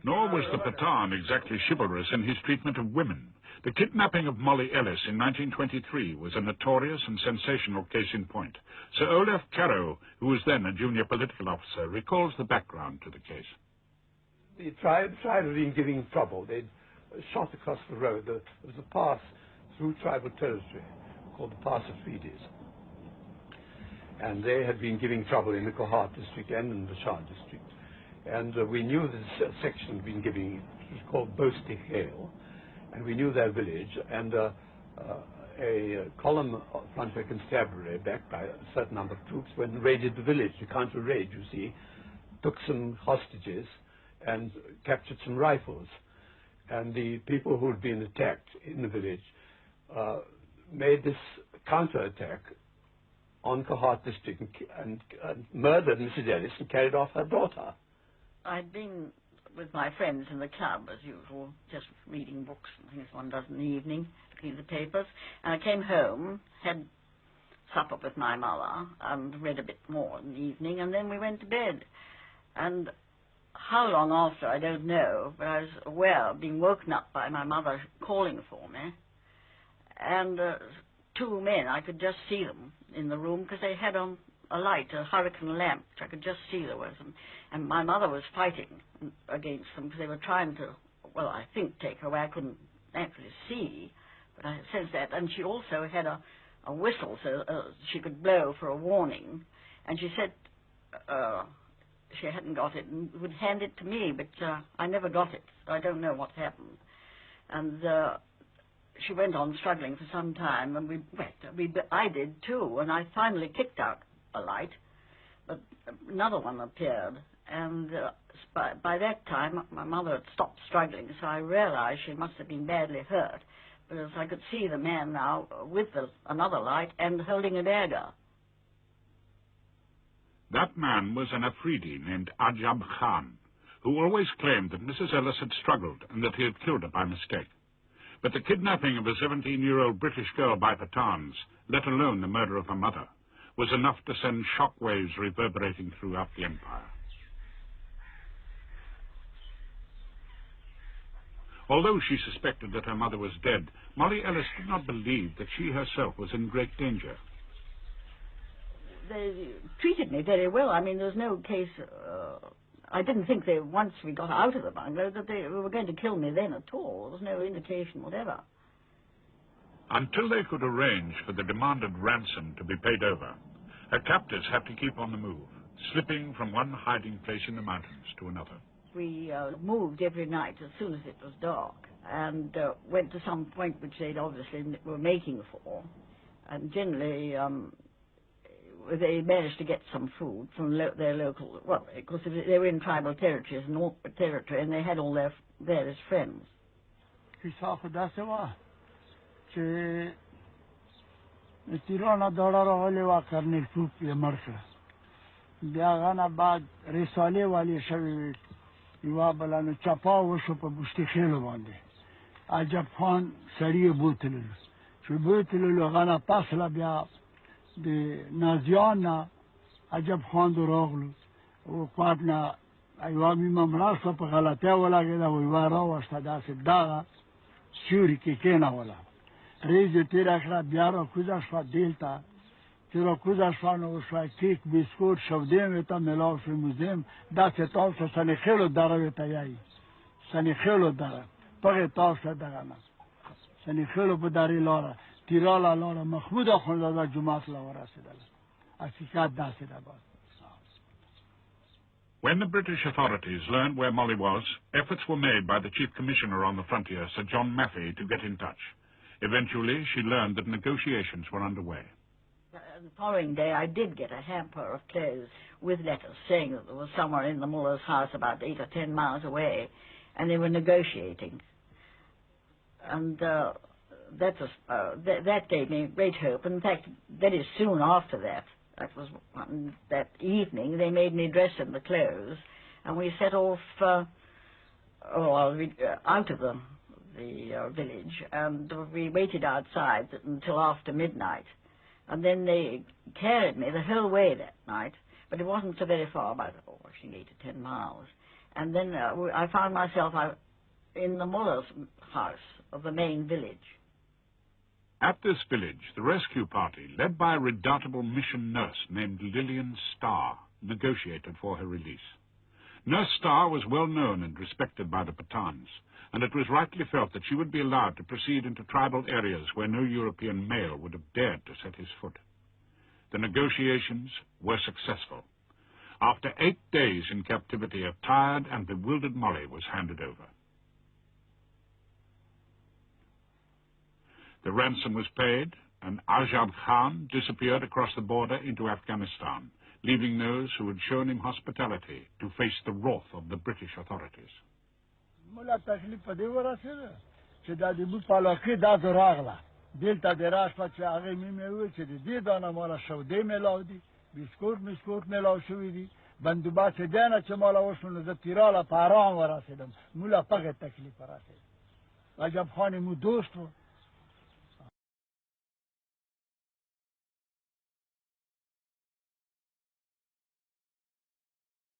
Nor was the Pathan exactly chivalrous in his treatment of women. The kidnapping of Molly Ellis in 1923 was a notorious and sensational case in point. Sir Olaf Carrow, who was then a junior political officer, recalls the background to the case. The tribe had been giving trouble. They'd shot across the road. There was a pass through tribal territory called the Pass of Treaties. And they had been giving trouble in the Kohat district and in the Shah district. And we knew this section had been giving, it was called tahkelee, and we knew their village. And a column of frontier constabulary, backed by a certain number of troops, went and raided the village, to counter raid, you see, took some hostages and captured some rifles. And the people who had been attacked in the village made this counterattack on Kohat district and murdered Mrs. Ellis and carried off her daughter. I'd been with my friends in the club, as usual, just reading books and things one does in the evening, looking at the papers. And I came home, had supper with my mother, and read a bit more in the evening, and then we went to bed. And how long after, I don't know, but I was aware of being woken up by my mother calling for me. And two men, I could just see them in the room because they had on a light, a hurricane lamp, which I could just see there was. And my mother was fighting against them because they were trying to, well, I think, take her away. I couldn't actually see, but I sensed that. And she also had a whistle so she could blow for a warning. And she said she hadn't got it and would hand it to me, but I never got it. So I don't know what happened. And she went on struggling for some time, and I did too, and I finally kicked out a light, but another one appeared, and by that time my mother had stopped struggling, so I realized she must have been badly hurt, but as I could see the man now with another light and holding a dagger. That man was an Afridi named Ajab Khan, who always claimed that Mrs. Ellis had struggled and that he had killed her by mistake. But the kidnapping of a 17-year-old British girl by Pathans, let alone the murder of her mother, was enough to send shockwaves reverberating throughout the empire. Although she suspected that her mother was dead, Molly Ellis did not believe that she herself was in great danger. They treated me very well. I mean, there was no case... I didn't think once we got out of the bungalow, that they were going to kill me then at all. There was no indication whatever. Until they could arrange for the demanded ransom to be paid over, her captors had to keep on the move, slipping from one hiding place in the mountains to another. We moved every night as soon as it was dark, and went to some point which they'd obviously were making for. And generally, they managed to get some food from their local, well, because they were in tribal territories, North Territory, and they had all their various friends. تیرانا دارا را حالی و کرنیل پوپ یه مرکه بیاغانا بعد رساله والی شوید یوا بلانو چپا وشو پا بشتی خیلو بانده عجب خان سریع بوتلو چو بوتلو غانا پاسلا بیا دی نازیانا عجب خان دو راغلو و قواتنا ایوا میما مراسا پا غلطه ولا گده و ایوا را وشتا داس داغا سیوری که کینا ولا ریز تیرا خلا بیارا کوزا شفا دیلتا تیرا کوزا شفا نوشوا کیک بیسکوت شودیم ویتا ملاو شوی موزیم دا چه تاوشا سنی خیلو دارا ویتا یایی سنی خیلو دارا پاگه تاوشا دارانا سنی خیلو پا داری لارا تیرالا لارا مخمودا خوندادا جماعت لارا سیدالا حقیقت دا سیدا باز. When the British authorities learned where Molly was, efforts were made by the Chief Commissioner on the frontier, Sir John Maffei, to get in touch. Eventually, she learned that negotiations were underway. The following day, I did get a hamper of clothes with letters saying that there was somewhere in the Mullah's house about 8 or 10 miles away, and they were negotiating. And that gave me great hope. In fact, very soon after that, that evening, they made me dress in the clothes, and we set off out of the village, and we waited outside until after midnight. And then they carried me the whole way that night but it wasn't so very far, about 8 to 10 miles. And then I found myself in the mullah's house of the main village. At this village, the rescue party, led by a redoubtable mission nurse named Lillian Starr, negotiated for her release. Nurse Starr was well known and respected by the Pathans, and it was rightly felt that she would be allowed to proceed into tribal areas where no European male would have dared to set his foot. The negotiations were successful. After 8 days in captivity, a tired and bewildered Molly was handed over. The ransom was paid, and Ajab Khan disappeared across the border into Afghanistan, leaving those who had shown him hospitality to face the wrath of the British authorities. ملا تکلیف په دې ورسېده چې دا د بو پالاکې دا زه راغله دلته د راشپه چې هغې مې وویل چې د دې دانه ماله شودې میلاو دي بسکوټ میلاو شوي دي بندوبست دی نه چې ماله وشو نو زه تیراله په ارام ورسېدم مولا په هغې تکلیف ورسېد عجب خان مو دوست و